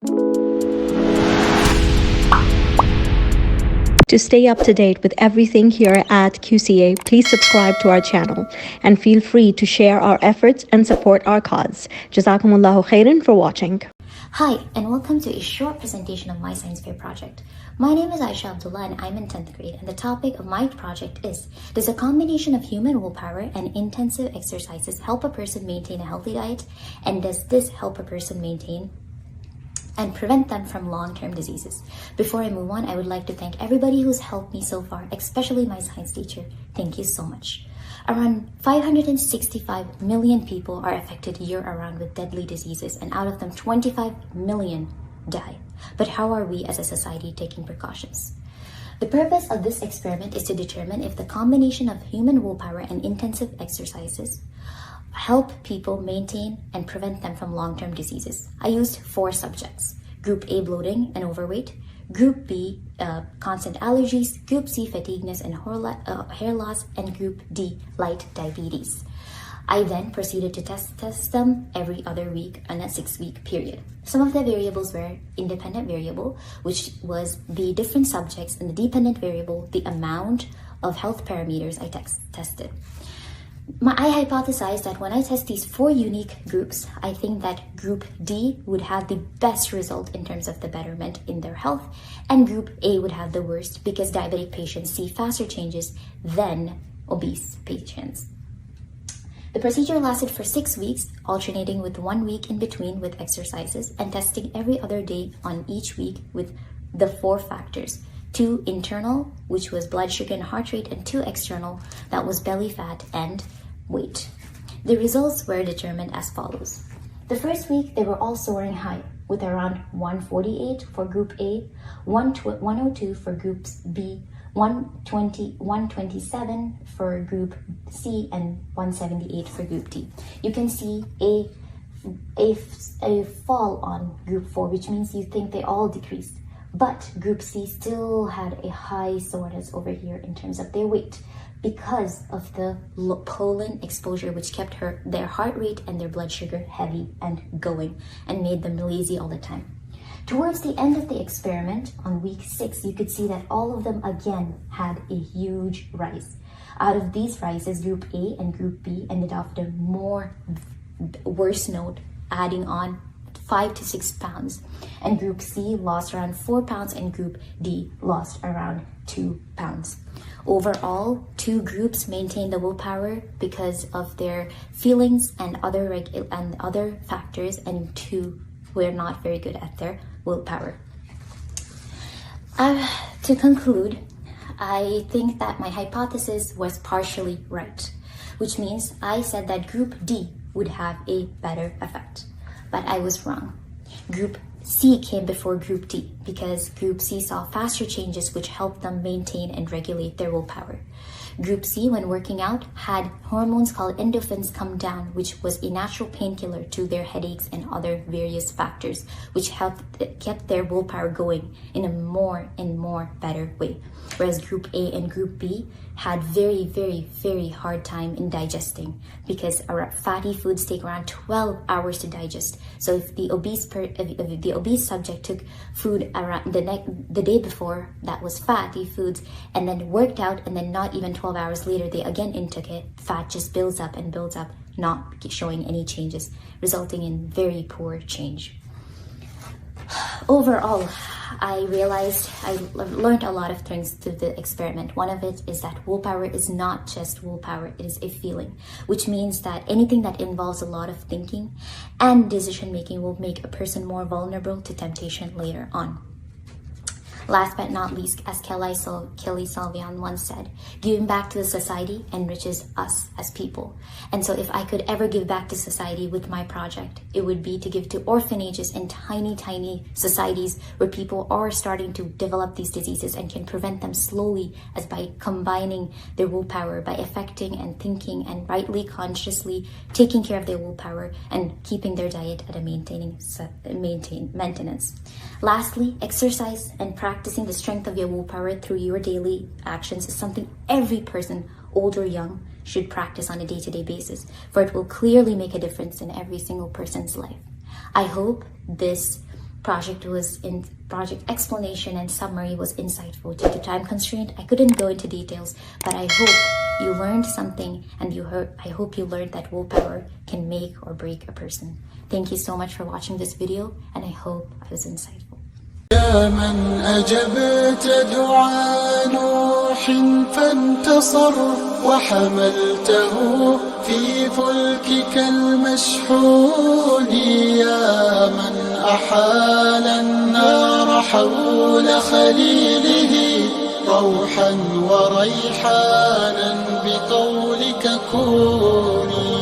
To stay up to date with everything here at QCA, please subscribe to our channel and feel free to share our efforts and support our cause. Jazakumullahu khairan for watching. Hi, and welcome to a short presentation of my science fair project. My name is Aisha Abdullah and I'm in 10th grade, and the topic of my project is: does a combination of human willpower and intensive exercises help a person maintain a healthy diet? And does this help a person maintain and prevent them from long-term diseases? Before I move on, I would like to thank everybody who's helped me so far, especially my science teacher. Thank you so much. Around 565 million people are affected year-round with deadly diseases, and out of them 25 million die. But how are we as a society taking precautions? The purpose of this experiment is to determine if the combination of human willpower and intensive exercises help people maintain and prevent them from long-term diseases. I used 4 subjects: Group A, bloating and overweight; Group B, constant allergies; Group C, fatigueness and hair loss; and Group D, light diabetes. I then proceeded to test them every other week on a 6-week period. Some of the variables were independent variable, which was the different subjects, and the dependent variable, the amount of health parameters I tested. I hypothesized that when I test these 4 unique groups, I think that Group D would have the best result in terms of the betterment in their health, and Group A would have the worst, because diabetic patients see faster changes than obese patients. The procedure lasted for 6 weeks, alternating with 1 week in between with exercises, and testing every other day on each week with the 4 factors: 2 internal, which was blood sugar and heart rate, and 2 external, that was belly fat and weight. The results were determined as follows. The first week, they were all soaring high, with around 148 for Group A, 102 for Group B, 127 for Group C, and 178 for Group D. You can see a fall on Group 4, which means you think they all decreased. But Group C still had a high soreness over here in terms of their weight, because of the pollen exposure, which kept their heart rate and their blood sugar heavy and going, and made them lazy all the time. Towards the end of the experiment, on week 6, you could see that all of them again had a huge rise. Out of these rises, Group A and Group B ended off the worse note, adding on 5 to 6 pounds, and Group C lost around 4 pounds, and Group D lost around 2 pounds. Overall, 2 groups maintained the willpower because of their feelings and other factors, and 2 were not very good at their willpower. To conclude, I think that my hypothesis was partially right, which means I said that Group D would have a better effect. But I was wrong. Group C came before Group D, because Group C saw faster changes which helped them maintain and regulate their willpower. Group C, when working out, had hormones called endorphins come down, which was a natural painkiller to their headaches and other various factors, which kept their willpower going in a more and more better way. Whereas Group A and Group B had very, very, very hard time in digesting, because fatty foods take around 12 hours to digest. So if the obese subject took food around the day before that was fatty foods, and then worked out, and then not even 12 hours later they again intook it, fat just builds up and builds up, not showing any changes, resulting in very poor change. Overall, I realized I learned a lot of things through the experiment. One of it is that willpower is not just willpower, it is a feeling, which means that anything that involves a lot of thinking and decision making will make a person more vulnerable to temptation later on. Last but not least, as Kelly Salvian once said, giving back to the society enriches us as people. And so if I could ever give back to society with my project, it would be to give to orphanages and tiny, tiny societies where people are starting to develop these diseases and can prevent them slowly, as by combining their willpower, by affecting and thinking and rightly, consciously taking care of their willpower and keeping their diet at a maintenance. Lastly, exercise and practicing the strength of your willpower through your daily actions is something every person, old or young, should practice on a day-to-day basis, for it will clearly make a difference in every single person's life. I hope this project explanation and summary was insightful. Due to time constraint, I couldn't go into details, but I hope you learned something, and I hope you learned that willpower can make or break a person. Thank you so much for watching this video, and I hope I was insightful. يا من أجبت دعاء نوح فانتصر وحملته في فلكك المشحون، يا من أحال النار حول خليله روحا وريحانا بقولك كوني.